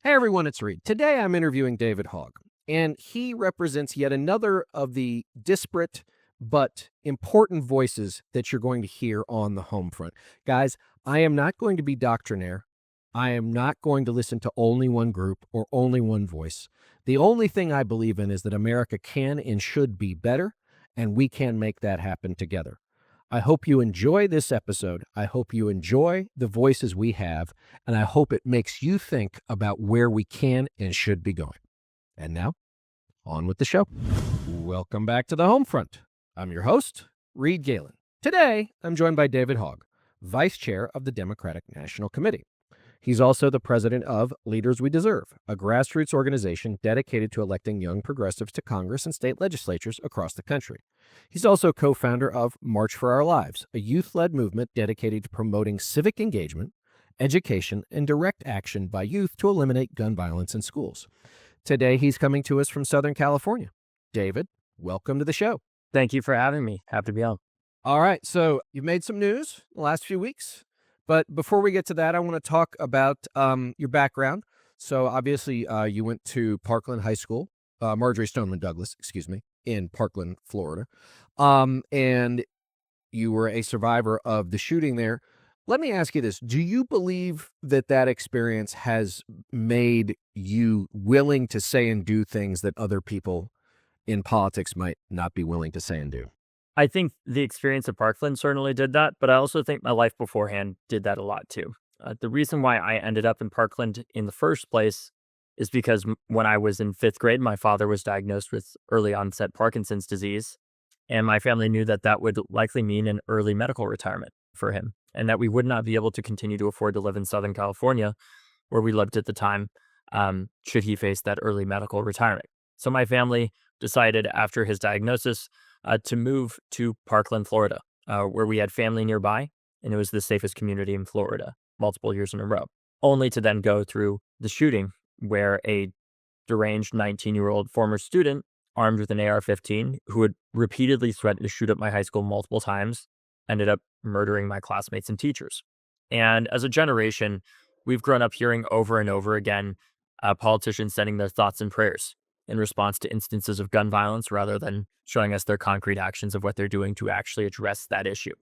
Hey everyone, it's Reed. Today I'm interviewing David Hogg, and he represents yet another of the disparate but important voices that you're going to hear on the home front. Guys, I am not going to be doctrinaire. I am not going to listen to only one group or only one voice. The only thing I believe in is that America can and should be better, and we can make that happen together. I hope you enjoy this episode. I hope you enjoy the voices we have, and I hope it makes you think about where we can and should be going. And now, on with the show. Welcome back to the home front. I'm your host, Reed Galen. Today, I'm joined by David Hogg, Vice Chair of the Democratic National Committee. He's also the president of Leaders We Deserve, a grassroots organization dedicated to electing young progressives to Congress and state legislatures across the country. He's also co-founder of March for Our Lives, a youth-led movement dedicated to promoting civic engagement, education, and direct action by youth to eliminate gun violence in schools. Today, he's coming to us from Southern California. David, welcome to the show. Thank you for having me. Happy to be on. All right, so you've made some news the last few weeks. But before we get to that, I want to talk about your background. So obviously, you went to Parkland High School, Marjorie Stoneman Douglas, excuse me, in Parkland, Florida. And you were a survivor of the shooting there. Let me ask you this. Do you believe that that experience has made you willing to say and do things that other people in politics might not be willing to say and do? I think the experience of Parkland certainly did that, but I also think my life beforehand did that a lot too. The reason why I ended up in Parkland in the first place is because when I was in fifth grade, my father was diagnosed with early onset Parkinson's disease. And my family knew that that would likely mean an early medical retirement for him and that we would not be able to continue to afford to live in Southern California, where we lived at the time, should he face that early medical retirement. So my family decided after his diagnosis to move to Parkland, Florida, where we had family nearby, and it was the safest community in Florida multiple years in a row, only to then go through the shooting where a deranged 19-year-old former student armed with an AR-15 who had repeatedly threatened to shoot up my high school multiple times ended up murdering my classmates and teachers. And as a generation, we've grown up hearing over and over again politicians sending their thoughts and prayers in response to instances of gun violence rather than showing us their concrete actions of what they're doing to actually address that issue.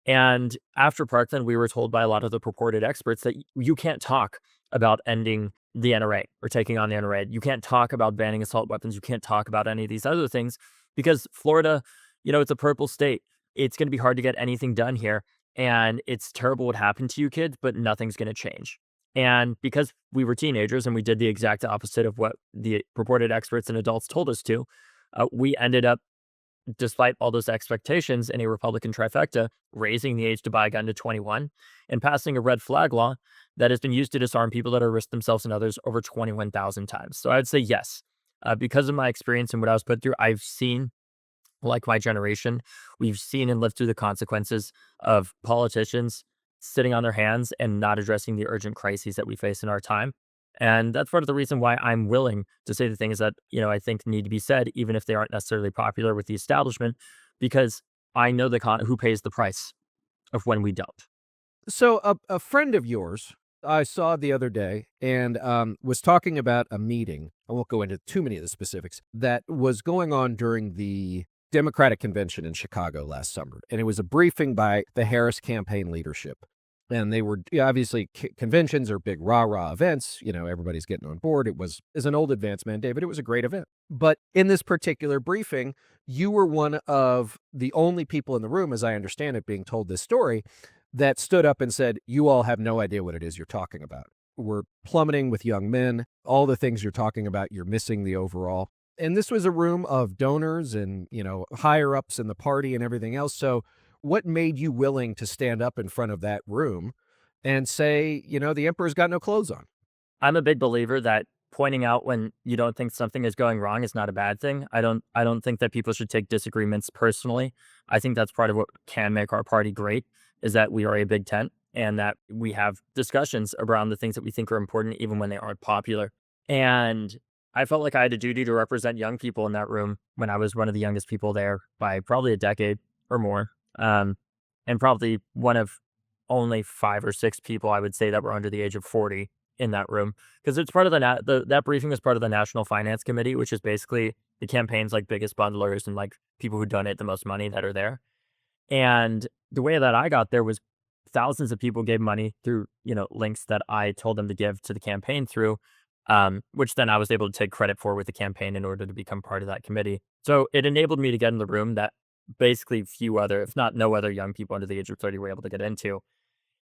And after Parkland, we were told by a lot of the purported experts that you can't talk about ending the NRA or taking on the NRA. You can't talk about banning assault weapons. You can't talk about any of these other things because Florida, it's a purple state. It's going to be hard to get anything done here. And it's terrible what happened to you kids, but nothing's going to change. And because we were teenagers and we did the exact opposite of what the purported experts and adults told us to, we ended up, despite all those expectations in a Republican trifecta, raising the age to buy a gun to 21 and passing a red flag law that has been used to disarm people that have risked themselves and others over 21,000 times. So I'd say yes. Because of my experience and what I was put through, I've seen, like my generation, we've seen and lived through the consequences of politicians sitting on their hands and not addressing the urgent crises that we face in our time. And that's part of the reason why I'm willing to say the things that, I think need to be said, even if they aren't necessarily popular with the establishment, because I know who pays the price of when we don't. So a friend of yours I saw the other day and was talking about a meeting. I won't go into too many of the specifics that was going on during the Democratic convention in Chicago last summer. And it was a briefing by the Harris campaign leadership. And they were obviously conventions are big rah-rah events. Everybody's getting on board. It was, as an old advance man, David, it was a great event. But in this particular briefing, you were one of the only people in the room, as I understand it, being told this story, that stood up and said, you all have no idea what it is you're talking about. We're plummeting with young men. All the things you're talking about, you're missing the overall. And this was a room of donors and, higher ups in the party and everything else. So what made you willing to stand up in front of that room and say, the emperor's got no clothes on? I'm a big believer that pointing out when you don't think something is going wrong is not a bad thing. I don't think that people should take disagreements personally. I think that's part of what can make our party great is that we are a big tent and that we have discussions around the things that we think are important even when they aren't popular. And I felt like I had a duty to represent young people in that room when I was one of the youngest people there by probably a decade or more. And probably one of only 5 or 6 people I would say that were under the age of 40 in that room because it's part of that briefing was part of the National Finance Committee, which is basically the campaign's like biggest bundlers and like people who donate the most money that are there. And the way that I got there was thousands of people gave money through, links that I told them to give to the campaign through, which then I was able to take credit for with the campaign in order to become part of that committee. So it enabled me to get in the room that basically few other, if not no other young people under the age of 30 were able to get into.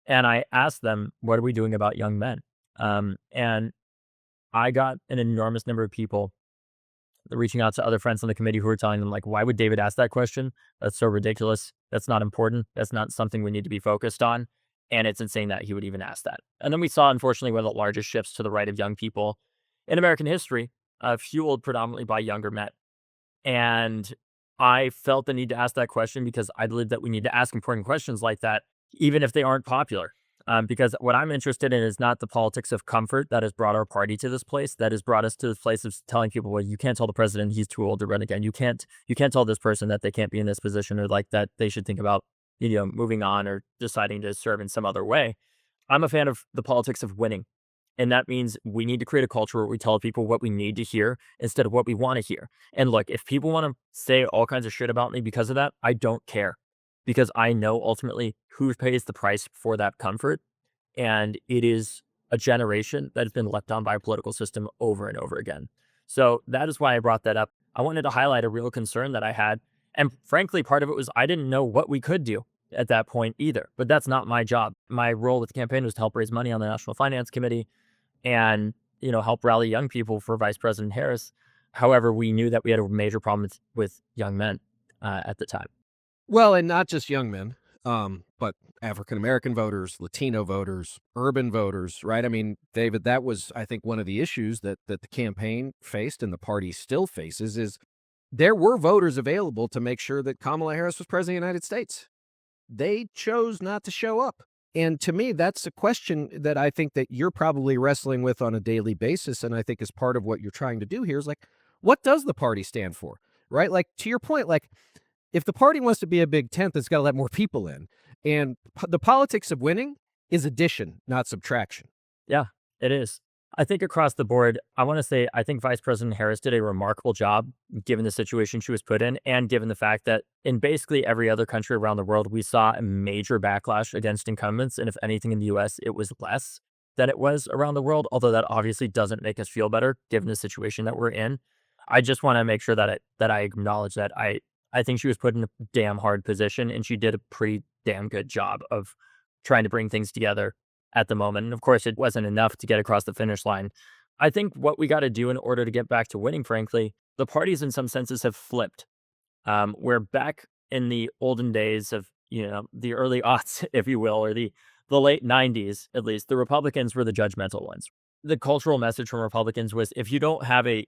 And I asked them, what are we doing about young men? And I got an enormous number of people reaching out to other friends on the committee who were telling them, like, why would David ask that question? That's so ridiculous. That's not important. That's not something we need to be focused on. And it's insane that he would even ask that. And then we saw, unfortunately, one of the largest shifts to the right of young people in American history, fueled predominantly by younger men. And I felt the need to ask that question because I believe that we need to ask important questions like that, even if they aren't popular. Because what I'm interested in is not the politics of comfort that has brought our party to this place, that has brought us to this place of telling people, well, you can't tell the president he's too old to run again. You can't tell this person that they can't be in this position or like that they should think about, moving on or deciding to serve in some other way. I'm a fan of the politics of winning. And that means we need to create a culture where we tell people what we need to hear instead of what we want to hear. And look, if people want to say all kinds of shit about me because of that, I don't care because I know ultimately who pays the price for that comfort. And it is a generation that has been left on by a political system over and over again. So that is why I brought that up. I wanted to highlight a real concern that I had. And frankly, part of it was I didn't know what we could do at that point either. But that's not my job. My role with the campaign was to help raise money on the National Finance Committee and help rally young people for Vice President Harris. However, we knew that we had a major problem with young men at the time. Well, and not just young men, but African American voters, Latino voters, urban voters, right? I mean, David, that was, I think, one of the issues that the campaign faced and the party still faces is there were voters available to make sure that Kamala Harris was president of the United States. They chose not to show up. And to me, that's a question that I think that you're probably wrestling with on a daily basis. And I think is part of what you're trying to do here is like, what does the party stand for? Right? Like, to your point, like, if the party wants to be a big tent, it's got to let more people in. And the politics of winning is addition, not subtraction. Yeah, it is. I think across the board, I want to say I think Vice President Harris did a remarkable job given the situation she was put in and given the fact that in basically every other country around the world, we saw a major backlash against incumbents. And if anything in the US, it was less than it was around the world, although that obviously doesn't make us feel better given the situation that we're in. I just want to make sure that I acknowledge that I think she was put in a damn hard position and she did a pretty damn good job of trying to bring things together at the moment. And of course, it wasn't enough to get across the finish line. I think what we got to do in order to get back to winning, frankly, the parties in some senses have flipped. Where back in the olden days of the early aughts, if you will, or the late '90s, at least, the Republicans were the judgmental ones. The cultural message from Republicans was if you don't have a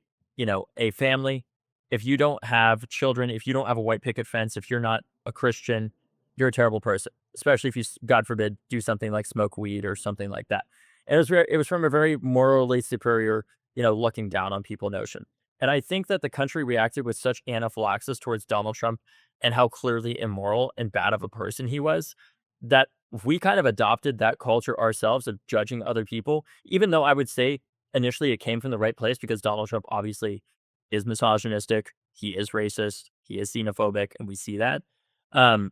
family, if you don't have children, if you don't have a white picket fence, if you're not a Christian, you're a terrible person, especially if you, God forbid, do something like smoke weed or something like that. And it was from a very morally superior, looking down on people notion. And I think that the country reacted with such anaphylaxis towards Donald Trump and how clearly immoral and bad of a person he was that we kind of adopted that culture ourselves of judging other people, even though I would say initially it came from the right place because Donald Trump obviously is misogynistic, he is racist, he is xenophobic, and we see that. Um,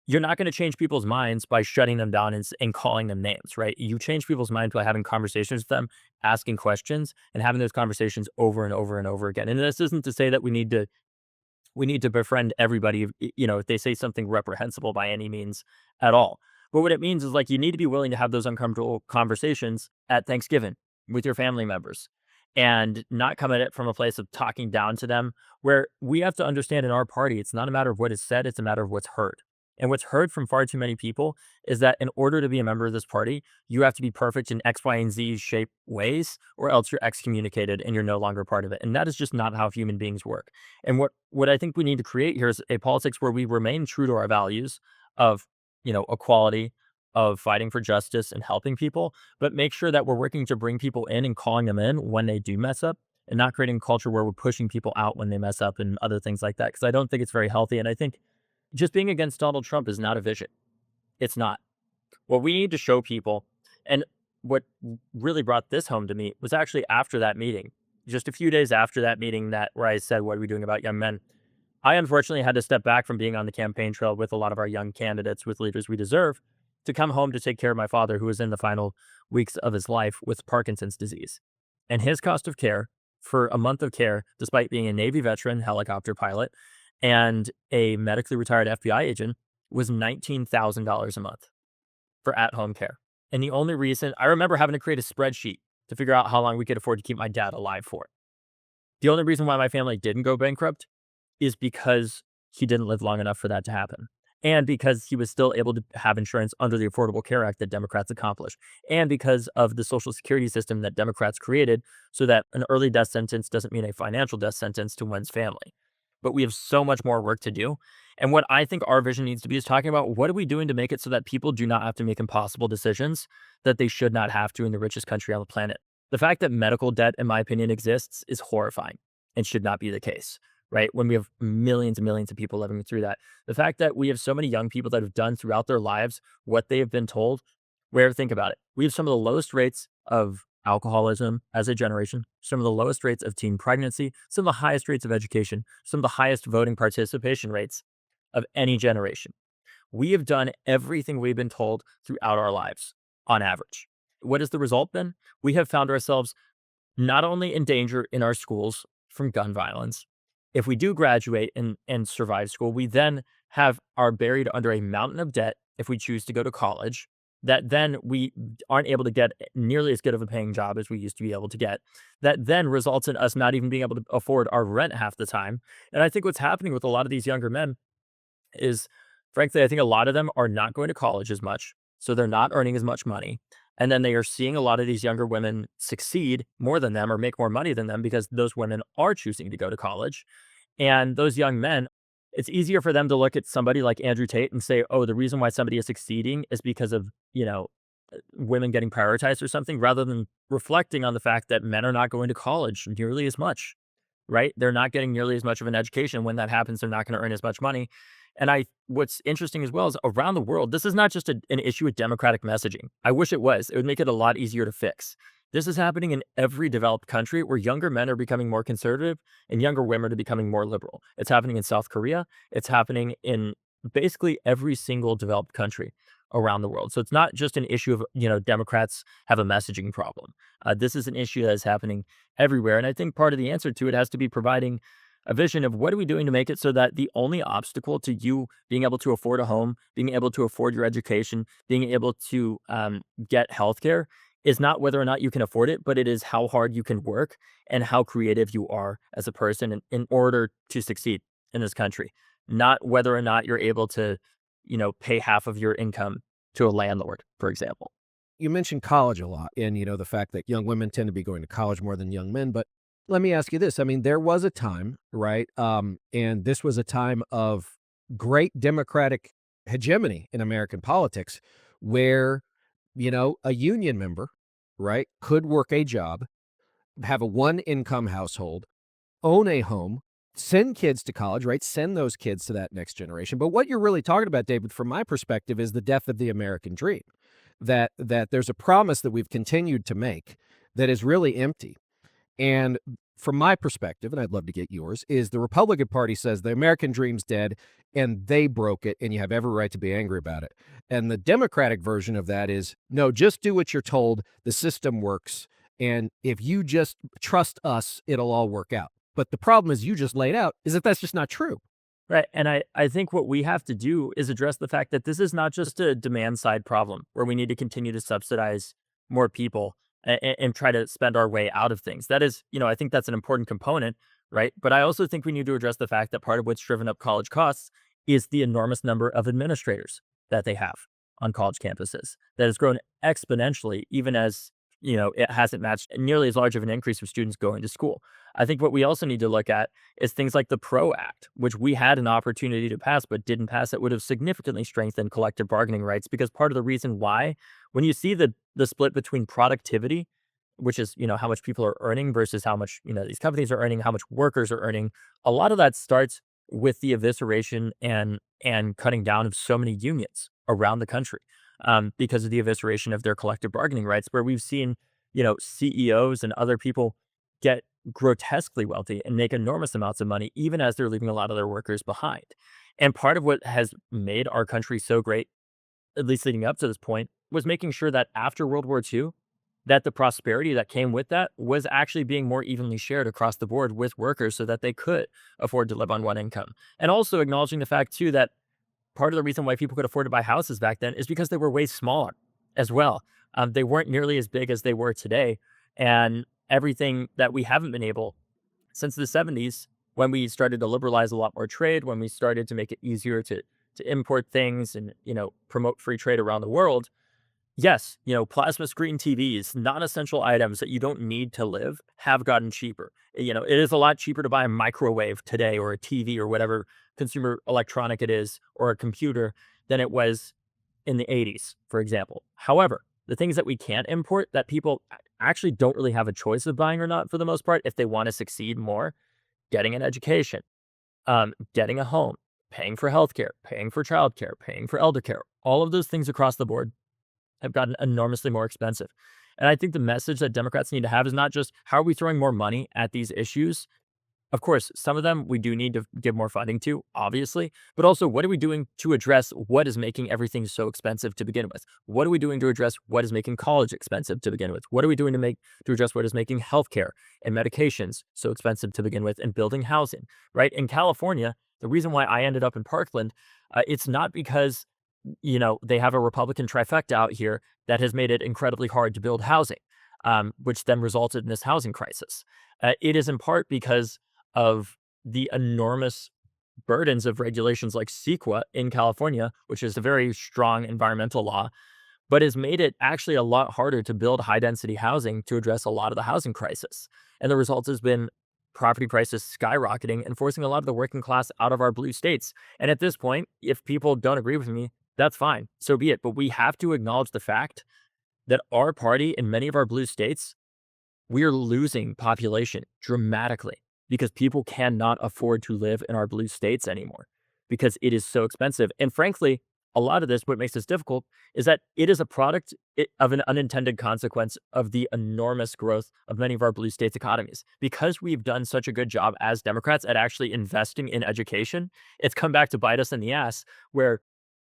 you're not going to change people's minds by shutting them down and calling them names, right? You change people's minds by having conversations with them, asking questions, and having those conversations over and over and over again. And this isn't to say that we need to befriend everybody, if they say something reprehensible by any means at all. But what it means is like you need to be willing to have those uncomfortable conversations at Thanksgiving with your family members and not come at it from a place of talking down to them, where we have to understand in our party, it's not a matter of what is said, it's a matter of what's heard. And what's heard from far too many people is that in order to be a member of this party, you have to be perfect in X, Y, and Z shape ways, or else you're excommunicated and you're no longer part of it. And that is just not how human beings work. And what I think we need to create here is a politics where we remain true to our values of, equality, of fighting for justice and helping people, but make sure that we're working to bring people in and calling them in when they do mess up and not creating a culture where we're pushing people out when they mess up and other things like that. Cause I don't think it's very healthy. And I think just being against Donald Trump is not a vision. It's not. What we need to show people, and what really brought this home to me was actually after that meeting. Just a few days after that meeting that where I said, "What are we doing about young men?" I unfortunately had to step back from being on the campaign trail with a lot of our young candidates with Leaders We Deserve to come home to take care of my father, who was in the final weeks of his life with Parkinson's disease. And his cost of care for a month of care, despite being a Navy veteran, helicopter pilot, and a medically retired FBI agent, was $19,000 a month for at home care. And the only reason I remember having to create a spreadsheet to figure out how long we could afford to keep my dad alive for. The only reason why my family didn't go bankrupt is because he didn't live long enough for that to happen. And because he was still able to have insurance under the Affordable Care Act that Democrats accomplished. And because of the Social Security system that Democrats created so that an early death sentence doesn't mean a financial death sentence to one's family. But we have so much more work to do. And what I think our vision needs to be is talking about what are we doing to make it so that people do not have to make impossible decisions that they should not have to in the richest country on the planet. The fact that medical debt, in my opinion, exists is horrifying and should not be the case, right? When we have millions and millions of people living through that. The fact that we have so many young people that have done throughout their lives what they have been told, where think about it. We have some of the lowest rates of alcoholism as a generation, some of the lowest rates of teen pregnancy, some of the highest rates of education, some of the highest voting participation rates of any generation. We have done everything we've been told throughout our lives on average. What has the result been? We have found ourselves not only in danger in our schools from gun violence. If we do graduate and survive school, we then are buried under a mountain of debt if we choose to go to college, that then we aren't able to get nearly as good of a paying job as we used to be able to get. That then results in us not even being able to afford our rent half the time. And I think what's happening with a lot of these younger men is, frankly, I think a lot of them are not going to college as much. So they're not earning as much money. And then they are seeing a lot of these younger women succeed more than them or make more money than them because those women are choosing to go to college. And those young men, it's easier for them to look at somebody like Andrew Tate and say, oh, the reason why somebody is succeeding is because of, women getting prioritized or something, rather than reflecting on the fact that men are not going to college nearly as much, right? They're not getting nearly as much of an education. When that happens, they're not going to earn as much money. And what's interesting as well is around the world, this is not just an issue with democratic messaging. I wish it was. It would make it a lot easier to fix. This is happening in every developed country where younger men are becoming more conservative and younger women are becoming more liberal. It's happening in South Korea. It's happening in basically every single developed country around the world. So it's not just an issue of, Democrats have a messaging problem. This is an issue that is happening everywhere. And I think part of the answer to it has to be providing a vision of what are we doing to make it so that the only obstacle to you being able to afford a home, being able to afford your education, being able to get healthcare is not whether or not you can afford it, but it is how hard you can work and how creative you are as a person in order to succeed in this country. Not whether or not you're able to, pay half of your income to a landlord, for example. You mentioned college a lot and, the fact that young women tend to be going to college more than young men. But let me ask you this. I mean, there was a time, right? And this was a time of great Democratic hegemony in American politics where, a union member, right, could work a job, have a one income household, own a home, send kids to college, right? Send those kids to that next generation. But what you're really talking about, David, from my perspective, is the death of the American dream. That there's a promise that we've continued to make that is really empty. And from my perspective, and I'd love to get yours, is the Republican Party says the American dream's dead and they broke it, and you have every right to be angry about it. And the Democratic version of that is no, just do what you're told. The system works. And if you just trust us, it'll all work out. But the problem, is you just laid out, is that that's just not true. Right. And I think what we have to do is address the fact that this is not just a demand side problem where we need to continue to subsidize more people and try to spend our way out of things. That is, I think that's an important component, right? But I also think we need to address the fact that part of what's driven up college costs is the enormous number of administrators that they have on college campuses that has grown exponentially, even as it hasn't matched nearly as large of an increase of students going to school. I think what we also need to look at is things like the PRO Act, which we had an opportunity to pass but didn't pass. It would have significantly strengthened collective bargaining rights because part of the reason why, when you see the split between productivity, which is how much people are earning versus how much these companies are earning, how much workers are earning, a lot of that starts with the evisceration and cutting down of so many unions around the country. because of the evisceration of their collective bargaining rights, where we've seen, CEOs and other people get grotesquely wealthy and make enormous amounts of money, even as they're leaving a lot of their workers behind. And part of what has made our country so great, at least leading up to this point, was making sure that after World War II, that the prosperity that came with that was actually being more evenly shared across the board with workers so that they could afford to live on one income. And also acknowledging the fact too that part of the reason why people could afford to buy houses back then is because they were way smaller as well. They weren't nearly as big as they were today. And everything that we haven't been able since the 70s, when we started to liberalize a lot more trade, when we started to make it easier to import things and, promote free trade around the world. Yes, plasma screen TVs, non-essential items that you don't need to live have gotten cheaper. It is a lot cheaper to buy a microwave today or a TV or whatever consumer electronic it is or a computer than it was in the 80s, for example. However, the things that we can't import that people actually don't really have a choice of buying or not for the most part, if they want to succeed more, getting an education, getting a home, paying for healthcare, paying for childcare, paying for elder care, all of those things across the board have gotten enormously more expensive. And I think the message that Democrats need to have is not just how are we throwing more money at these issues. Of course, some of them we do need to give more funding to, obviously, but also what are we doing to address what is making everything so expensive to begin with? What are we doing to address what is making college expensive to begin with? What are we doing to address what is making healthcare and medications so expensive to begin with and building housing, right? In California, the reason why I ended up in Parkland, it's not because they have a Republican trifecta out here that has made it incredibly hard to build housing, which then resulted in this housing crisis. It is in part because of the enormous burdens of regulations like CEQA in California, which is a very strong environmental law, but has made it actually a lot harder to build high density housing to address a lot of the housing crisis. And the result has been property prices skyrocketing and forcing a lot of the working class out of our blue states. And at this point, if people don't agree with me, that's fine. So be it. But we have to acknowledge the fact that our party in many of our blue states, we are losing population dramatically because people cannot afford to live in our blue states anymore because it is so expensive. And frankly, a lot of this, what makes this difficult, is that it is a product of an unintended consequence of the enormous growth of many of our blue states' economies. Because we've done such a good job as Democrats at actually investing in education, it's come back to bite us in the ass where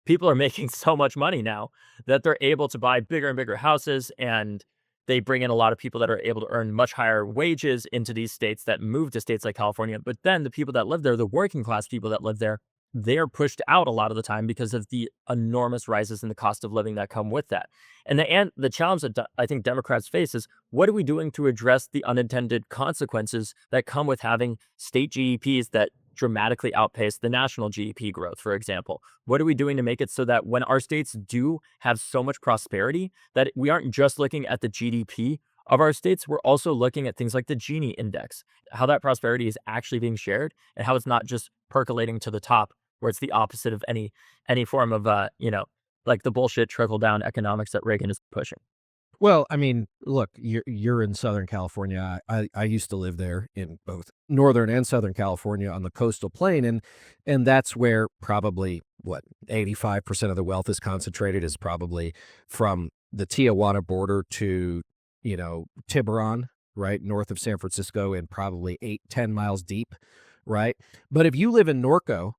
people are making so much money now that they're able to buy bigger and bigger houses and they bring in a lot of people that are able to earn much higher wages into these states that move to states like California. But then the people that live there, the working class people that live there, they are pushed out a lot of the time because of the enormous rises in the cost of living that come with that. And the challenge that I think Democrats face is what are we doing to address the unintended consequences that come with having state GDPs that dramatically outpace the national GDP growth, for example? What are we doing to make it so that when our states do have so much prosperity, that we aren't just looking at the GDP of our states, we're also looking at things like the Gini index, how that prosperity is actually being shared and how it's not just percolating to the top, where it's the opposite of any form of like the bullshit trickle down economics that Reagan is pushing. Well, I mean, look, you're in Southern California. I used to live there in both Northern and Southern California on the coastal plain, and that's where probably what 85% of the wealth is concentrated is probably from the Tijuana border to Tiburon, right north of San Francisco, and probably 8-10 miles deep, right. But if you live in Norco,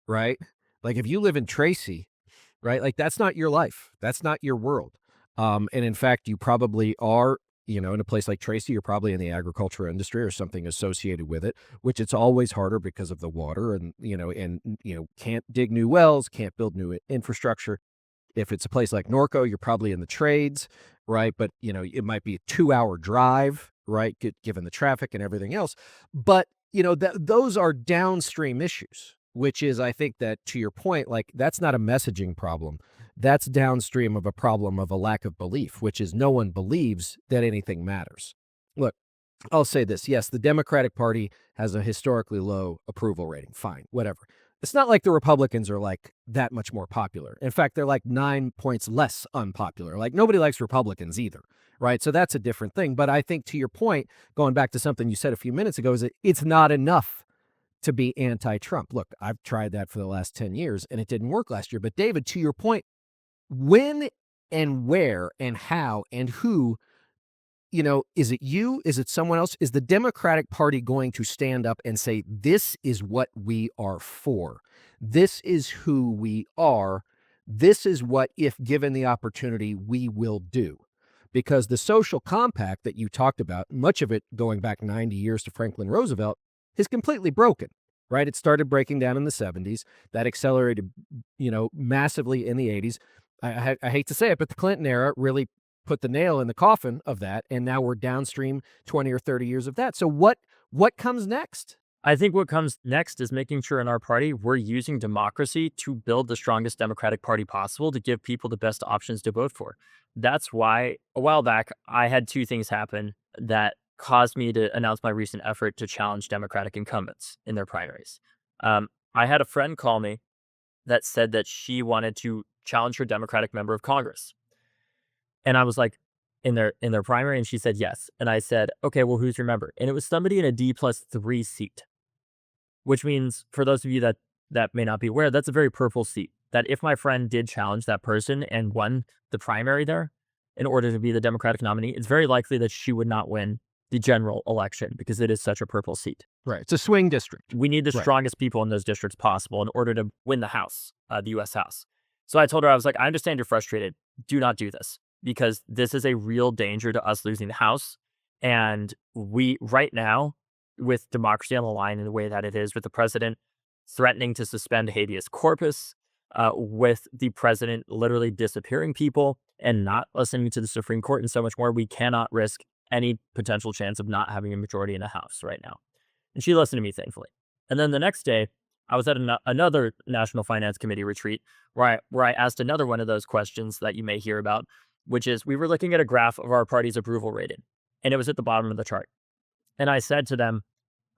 right, like if you live in Tracy, right? Like that's not your life. That's not your world. And in fact, you probably are, in a place like Tracy, you're probably in the agriculture industry or something associated with it, which it's always harder because of the water and, can't dig new wells, can't build new infrastructure. If it's a place like Norco, you're probably in the trades, right? But, it might be a 2-hour drive, right? Given the traffic and everything else. But, those are downstream issues, which is, I think that to your point, like that's not a messaging problem. That's downstream of a problem of a lack of belief, which is no one believes that anything matters. Look, I'll say this. Yes, the Democratic Party has a historically low approval rating. Fine, whatever. It's not like the Republicans are like that much more popular. In fact, they're like 9 points less unpopular. Like nobody likes Republicans either, right? So that's a different thing. But I think to your point, going back to something you said a few minutes ago, is that it's not enough to be anti-Trump. Look, I've tried that for the last 10 years and it didn't work last year. But David, to your point, when and where and how and who, is it you? Is it someone else? Is the Democratic Party going to stand up and say, this is what we are for? This is who we are. This is what, if given the opportunity, we will do. Because the social compact that you talked about, much of it going back 90 years to Franklin Roosevelt, is completely broken, right? It started breaking down in the 70s. That accelerated, massively in the 80s. I hate to say it, but the Clinton era really put the nail in the coffin of that, and now we're downstream 20 or 30 years of that. So what comes next? I think what comes next is making sure in our party we're using democracy to build the strongest Democratic Party possible to give people the best options to vote for. That's why a while back I had two things happen that caused me to announce my recent effort to challenge Democratic incumbents in their primaries. I had a friend call me that said that she wanted to challenge her Democratic member of Congress. And I was like, in their primary, and she said yes. And I said, okay, well, who's your member? And it was somebody in a D+3 seat, which means for those of you that may not be aware, that's a very purple seat. That if my friend did challenge that person and won the primary there in order to be the Democratic nominee, it's very likely that she would not win the general election because it is such a purple seat. Right. It's a swing district. We need the Right. strongest people in those districts possible in order to win the House, the U.S. House. So I told her, I was like, I understand you're frustrated. Do not do this because this is a real danger to us losing the House. And we, right now, with democracy on the line in the way that it is, with the president threatening to suspend habeas corpus, with the president literally disappearing people and not listening to the Supreme Court and so much more, we cannot risk any potential chance of not having a majority in the House right now. And she listened to me, thankfully. And then the next day, I was at another National Finance Committee retreat where I asked another one of those questions that you may hear about, which is we were looking at a graph of our party's approval rating, and it was at the bottom of the chart. And I said to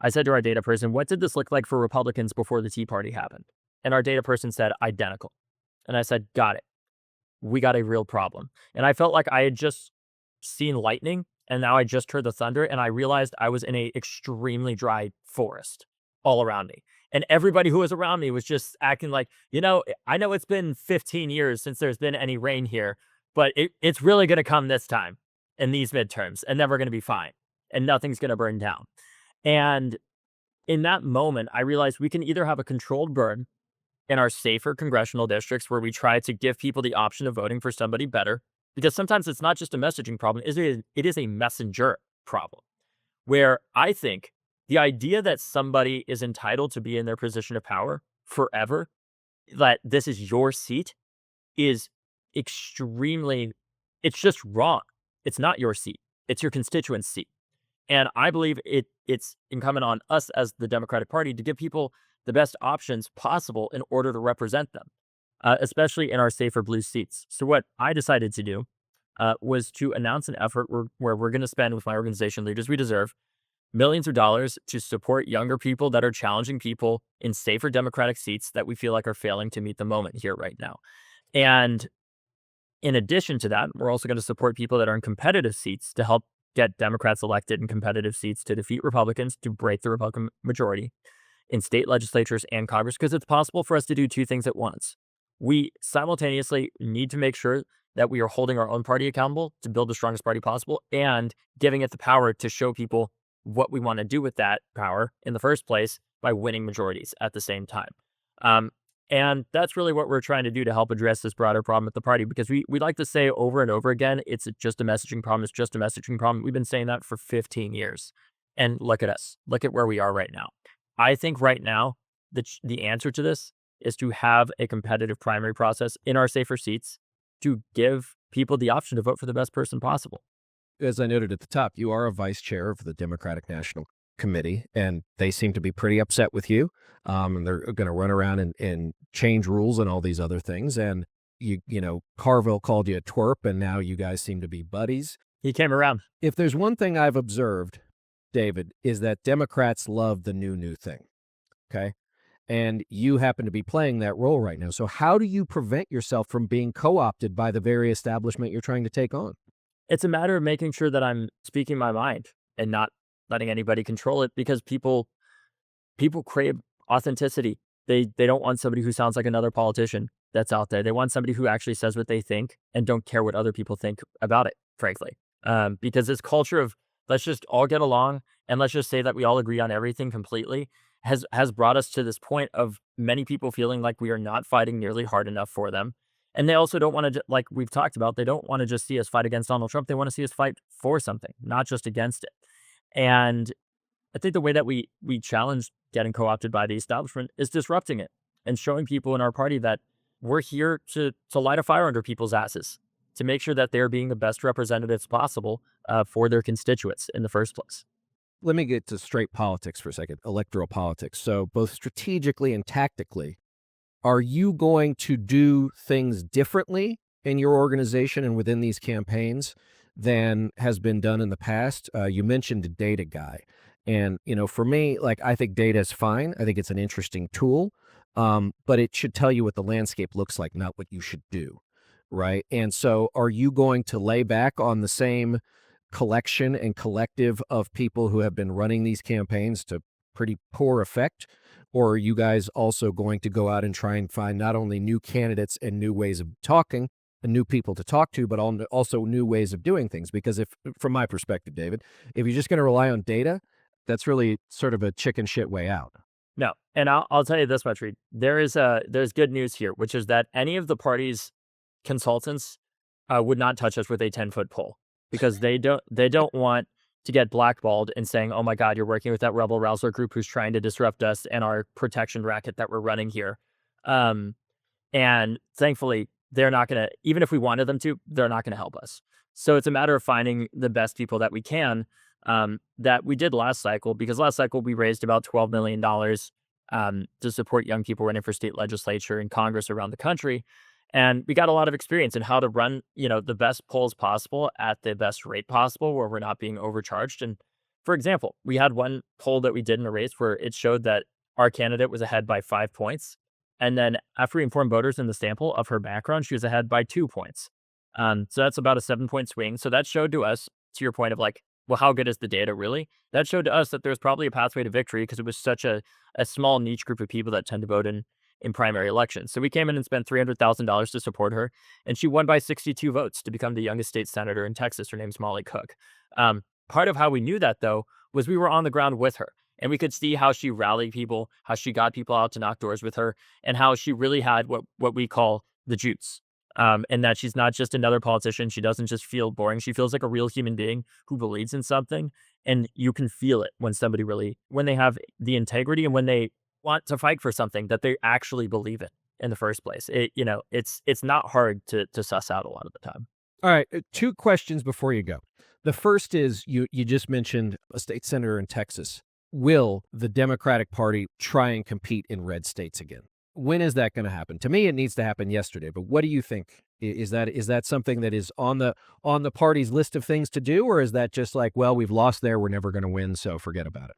our data person, what did this look like for Republicans before the Tea Party happened? And our data person said, identical. And I said, got it. We got a real problem. And I felt like I had just seen lightning and now I just heard the thunder and I realized I was in a extremely dry forest all around me. And everybody who was around me was just acting like, I know it's been 15 years since there's been any rain here, but it's really going to come this time in these midterms and then we're going to be fine and nothing's going to burn down. And in that moment, I realized we can either have a controlled burn in our safer congressional districts where we try to give people the option of voting for somebody better, because sometimes it's not just a messaging problem, it is a messenger problem, where I think the idea that somebody is entitled to be in their position of power forever, that this is your seat, is extremely, it's just wrong. It's not your seat. It's your constituent's seat. And I believe it's incumbent on us as the Democratic Party to give people the best options possible in order to represent them, especially in our safer blue seats. So what I decided to do was to announce an effort where we're going to spend with my organization, Leaders We Deserve, millions of dollars to support younger people that are challenging people in safer Democratic seats that we feel like are failing to meet the moment here right now. And in addition to that, we're also going to support people that are in competitive seats to help get Democrats elected in competitive seats to defeat Republicans, to break the Republican majority in state legislatures and Congress, because it's possible for us to do two things at once. We simultaneously need to make sure that we are holding our own party accountable to build the strongest party possible and giving it the power to show people what we want to do with that power in the first place by winning majorities at the same time. And that's really what we're trying to do to help address this broader problem at the party, because we like to say over and over again, it's just a messaging problem. It's just a messaging problem. We've been saying that for 15 years. And look at us. Look at where we are right now. I think right now, the answer to this is to have a competitive primary process in our safer seats to give people the option to vote for the best person possible. As I noted at the top, you are a vice chair of the Democratic National Committee, and they seem to be pretty upset with you. And they're going to run around and change rules and all these other things. And Carville called you a twerp, and now you guys seem to be buddies. He came around. If there's one thing I've observed, David, is that Democrats love the new thing. Okay. And you happen to be playing that role right now. So how do you prevent yourself from being co-opted by the very establishment you're trying to take on? It's a matter of making sure that I'm speaking my mind and not letting anybody control it, because people crave authenticity. They don't want somebody who sounds like another politician. that's out there. They want somebody who actually says what they think and don't care what other people think about it, frankly. Because this culture of let's just all get along and let's just say that we all agree on everything completely has brought us to this point of many people feeling like we are not fighting nearly hard enough for them. And they also don't want to, like we've talked about, they don't want to just see us fight against Donald Trump. They want to see us fight for something, not just against it. And I think the way that we challenge getting co-opted by the establishment is disrupting it and showing people in our party that we're here to light a fire under people's asses, to make sure that they're being the best representatives possible for their constituents in the first place. Let me get to straight politics for a second, electoral politics. So, both strategically and tactically, are you going to do things differently in your organization and within these campaigns than has been done in the past? You mentioned a data guy. And, for me, like, I think data is fine. I think it's an interesting tool, but it should tell you what the landscape looks like, not what you should do. Right. And so, are you going to lay back on the same collection and collective of people who have been running these campaigns to pretty poor effect? Or are you guys also going to go out and try and find not only new candidates and new ways of talking and new people to talk to, but also new ways of doing things? Because if, from my perspective, David, if you're just going to rely on data, that's really sort of a chicken shit way out. No, and I'll tell you this much, Reed. There's good news here, which is that any of the party's consultants would not touch us with a 10-foot pole because they don't want to get blackballed and saying, "Oh my God, you're working with that rebel rouser group who's trying to disrupt us and our protection racket that we're running here." Um, and thankfully, they're not gonna. Even if we wanted them to, they're not gonna help us. So it's a matter of finding the best people that we can. That we did last cycle because last cycle we raised about $12 million to support young people running for state legislature and Congress around the country. And we got a lot of experience in how to run, the best polls possible at the best rate possible where we're not being overcharged. And for example, we had one poll that we did in a race where it showed that our candidate was ahead by 5 points. And then after we informed voters in the sample of her background, she was ahead by 2 points. So that's about a 7 point swing. So that showed to us, to your point of like, well, how good is the data really? That showed to us that there's probably a pathway to victory because it was such a small niche group of people that tend to vote in primary elections. So we came in and spent $300,000 to support her, and she won by 62 votes to become the youngest state senator in Texas. Her name's Molly Cook. Part of how we knew that, though, was we were on the ground with her, and we could see how she rallied people, how she got people out to knock doors with her, and how she really had what we call the juice. And that she's not just another politician. She doesn't just feel boring. She feels like a real human being who believes in something. And you can feel it when when they have the integrity and when they want to fight for something that they actually believe in the first place. It's not hard to suss out a lot of the time. All right, two questions before you go. The first is you just mentioned a state senator in Texas. Will the Democratic Party try and compete in red states again? When is that going to happen? To me, it needs to happen yesterday. But what do you think? Is that something that is on the party's list of things to do, or is that just like, well, we've lost there, we're never going to win, so forget about it?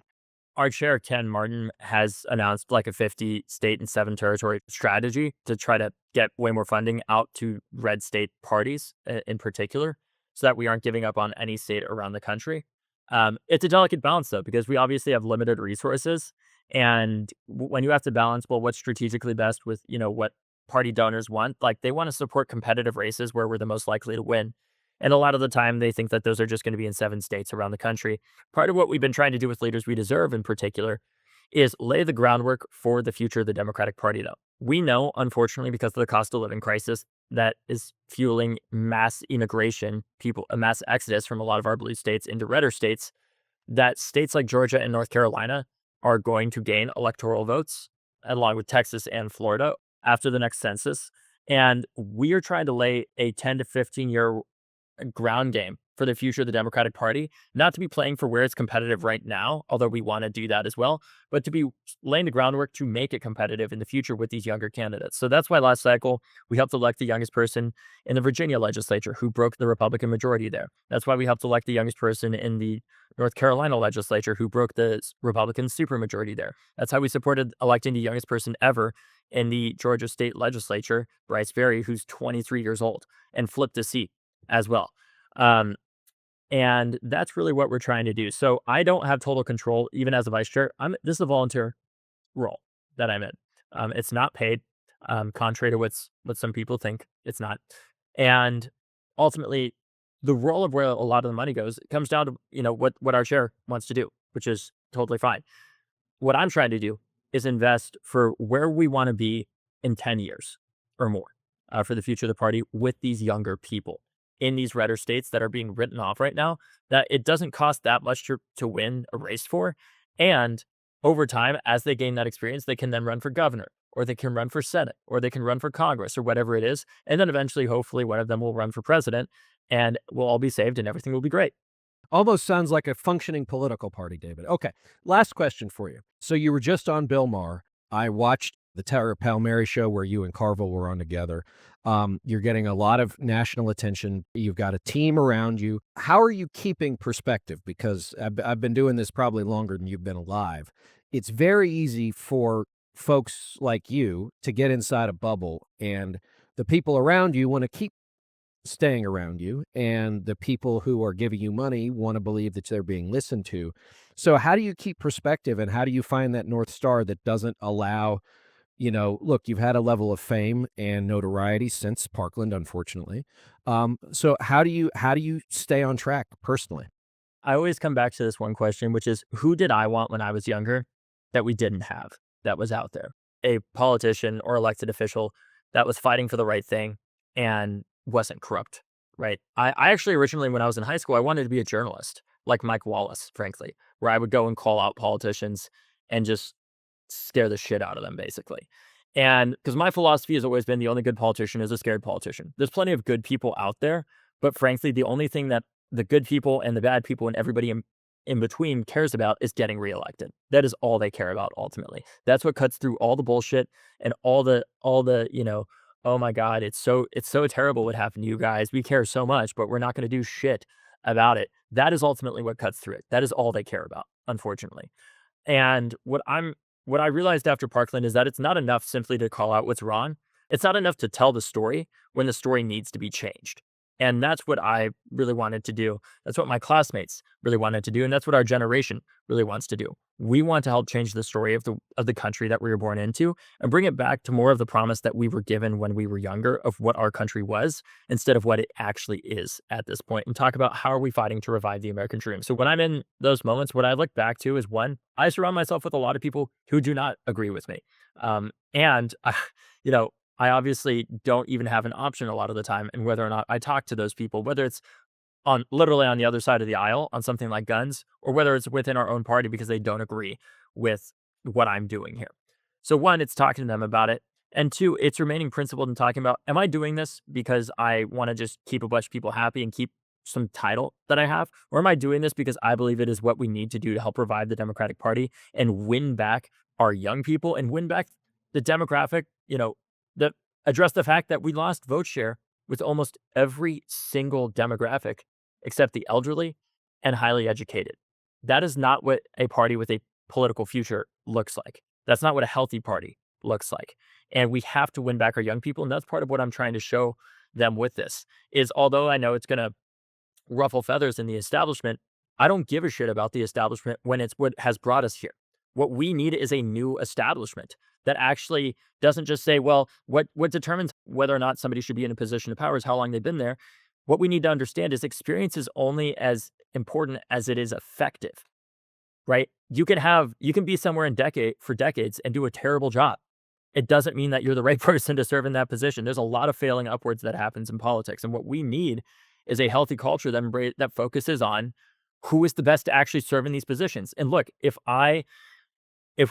Our chair, Ken Martin, has announced like a 50 state and 7 territory strategy to try to get way more funding out to red state parties in particular, so that we aren't giving up on any state around the country. It's a delicate balance, though, because we obviously have limited resources. And when you have to balance, well, what's strategically best with, what party donors want, like they want to support competitive races where we're the most likely to win. And a lot of the time, they think that those are just going to be in 7 states around the country. Part of what we've been trying to do with Leaders We Deserve in particular is lay the groundwork for the future of the Democratic Party, though. We know, unfortunately, because of the cost of living crisis that is fueling mass immigration, a mass exodus from a lot of our blue states into redder states, that states like Georgia and North Carolina are going to gain electoral votes, along with Texas and Florida, after the next census. And we are trying to lay a 10 to 15-year ground game for the future of the Democratic Party, not to be playing for where it's competitive right now, although we want to do that as well, but to be laying the groundwork to make it competitive in the future with these younger candidates. So that's why last cycle we helped elect the youngest person in the Virginia legislature who broke the Republican majority there. That's why we helped elect the youngest person in the North Carolina legislature who broke the Republican supermajority there. That's how we supported electing the youngest person ever in the Georgia state legislature, Bryce Berry, who's 23 years old and flipped a seat as well. Um, and that's really what we're trying to do. So I don't have total control, even as a vice chair. This is a volunteer role that I'm in. It's not paid. contrary to what some people think. It's not. And ultimately, the role of where a lot of the money goes, it comes down to, what our chair wants to do, which is totally fine. What I'm trying to do is invest for where we want to be in 10 years or more, for the future of the party with these younger people in these redder states that are being written off right now, that it doesn't cost that much to win a race for. And over time, as they gain that experience, they can then run for governor, or they can run for Senate, or they can run for Congress, or whatever it is. And then eventually, hopefully, one of them will run for president, and we'll all be saved and everything will be great. Almost sounds like a functioning political party, David. Okay, last question for you. So you were just on Bill Maher. I watched the Tara Palmieri show where you and Carville were on together. You're getting a lot of national attention. You've got a team around you. How are you keeping perspective? Because I've been doing this probably longer than you've been alive. It's very easy for folks like you to get inside a bubble, and the people around you want to keep staying around you, and the people who are giving you money want to believe that they're being listened to. So how do you keep perspective, and how do you find that north star that doesn't allow, look, you've had a level of fame and notoriety since Parkland, unfortunately. So how do you stay on track personally? I always come back to this one question, which is, who did I want when I was younger that we didn't have, that was out there? A politician or elected official that was fighting for the right thing and wasn't corrupt, right? I actually originally, when I was in high school, I wanted to be a journalist, like Mike Wallace, frankly, where I would go and call out politicians and just scare the shit out of them, basically. And because my philosophy has always been the only good politician is a scared politician. There's plenty of good people out there, but frankly, the only thing that the good people and the bad people and everybody in between cares about is getting reelected. That is all they care about ultimately. That's what cuts through all the bullshit and all the, oh my God, it's so terrible what happened to you guys. We care so much, but we're not going to do shit about it. That is ultimately what cuts through it. That is all they care about, unfortunately. And what I realized after Parkland is that it's not enough simply to call out what's wrong. It's not enough to tell the story when the story needs to be changed. And that's what I really wanted to do. That's what my classmates really wanted to do. And that's what our generation really wants to do. We want to help change the story of the country that we were born into and bring it back to more of the promise that we were given when we were younger of what our country was instead of what it actually is at this point, and talk about how are we fighting to revive the American dream. So when I'm in those moments, what I look back to is, one, I surround myself with a lot of people who do not agree with me. And you know, I obviously don't even have an option a lot of the time in whether or not I talk to those people, whether it's on literally on the other side of the aisle on something like guns, or whether it's within our own party because they don't agree with what I'm doing here. So one, it's talking to them about it. And two, it's remaining principled and talking about, am I doing this because I want to just keep a bunch of people happy and keep some title that I have? Or am I doing this because I believe it is what we need to do to help revive the Democratic Party and win back our young people and win back the demographic, that address the fact that we lost vote share with almost every single demographic except the elderly and highly educated. That is not what a party with a political future looks like. That's not what a healthy party looks like. And we have to win back our young people. And that's part of what I'm trying to show them with this is, although I know it's going to ruffle feathers in the establishment, I don't give a shit about the establishment when it's what has brought us here. What we need is a new establishment that actually doesn't just say, well, what determines whether or not somebody should be in a position of power is how long they've been there. What we need to understand is experience is only as important as it is effective, right? You can be somewhere for decades and do a terrible job. It doesn't mean that you're the right person to serve in that position. There's a lot of failing upwards that happens in politics. And what we need is a healthy culture that focuses on who is the best to actually serve in these positions. And look, if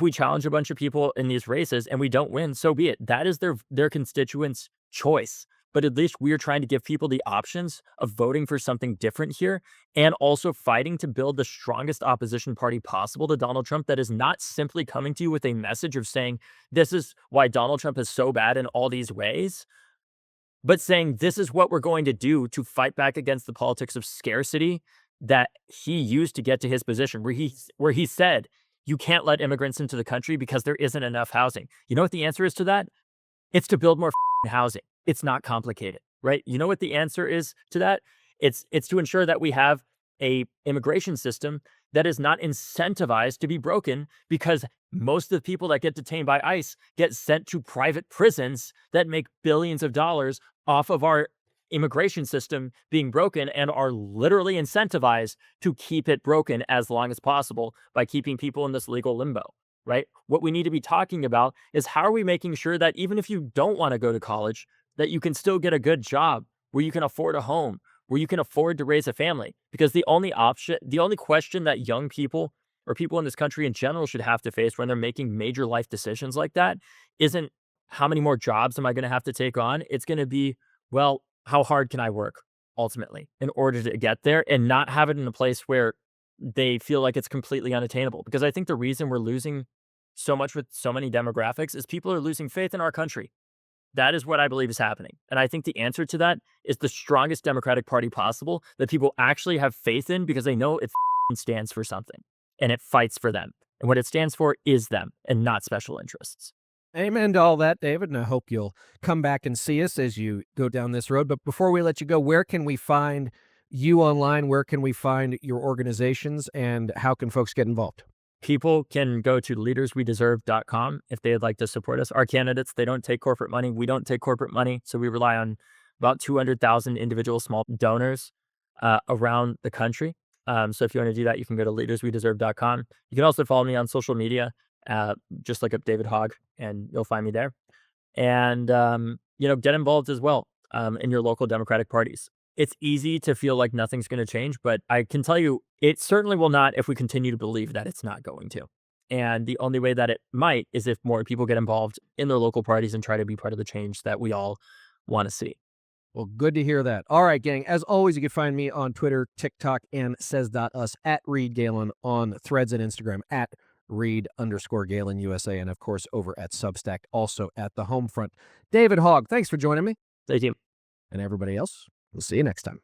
we challenge a bunch of people in these races and we don't win, so be it. That is their constituents' choice. But at least we are trying to give people the options of voting for something different here and also fighting to build the strongest opposition party possible to Donald Trump that is not simply coming to you with a message of saying, this is why Donald Trump is so bad in all these ways, but saying this is what we're going to do to fight back against the politics of scarcity that he used to get to his position, where he said, you can't let immigrants into the country because there isn't enough housing. You know what the answer is to that? It's to build more housing. It's not complicated, right? You know what the answer is to that? It's to ensure that we have a immigration system that is not incentivized to be broken, because most of the people that get detained by ICE get sent to private prisons that make billions of dollars off of our immigration system being broken, and are literally incentivized to keep it broken as long as possible by keeping people in this legal limbo, right? What we need to be talking about is, how are we making sure that even if you don't want to go to college, that you can still get a good job where you can afford a home, where you can afford to raise a family? Because the only option, the only question that young people or people in this country in general should have to face when they're making major life decisions like that isn't, how many more jobs am I going to have to take on? It's going to be, well, how hard can I work ultimately in order to get there, and not have it in a place where they feel like it's completely unattainable. Because I think the reason we're losing so much with so many demographics is people are losing faith in our country. That is what I believe is happening. And I think the answer to that is the strongest Democratic Party possible, that people actually have faith in, because they know it stands for something and it fights for them. And what it stands for is them and not special interests. Amen to all that, David, and I hope you'll come back and see us as you go down this road. But before we let you go, where can we find you online? Where can we find your organizations, and how can folks get involved? People can go to leaderswedeserve.com if they'd like to support us. Our candidates, they don't take corporate money. We don't take corporate money. So we rely on about 200,000 individual small donors around the country. So if you want to do that, you can go to leaderswedeserve.com. You can also follow me on social media, just look up David Hogg and you'll find me there. And, get involved as well in your local Democratic parties. It's easy to feel like nothing's going to change, but I can tell you it certainly will not if we continue to believe that it's not going to. And the only way that it might is if more people get involved in their local parties and try to be part of the change that we all want to see. Well, good to hear that. All right, gang. As always, you can find me on Twitter, TikTok, and says.us, at Reed Galen, on Threads and Instagram, at Reed_Galen USA, and of course over at Substack, also at the Homefront. David Hogg, thanks for joining me. Thank you. And everybody else, we'll see you next time.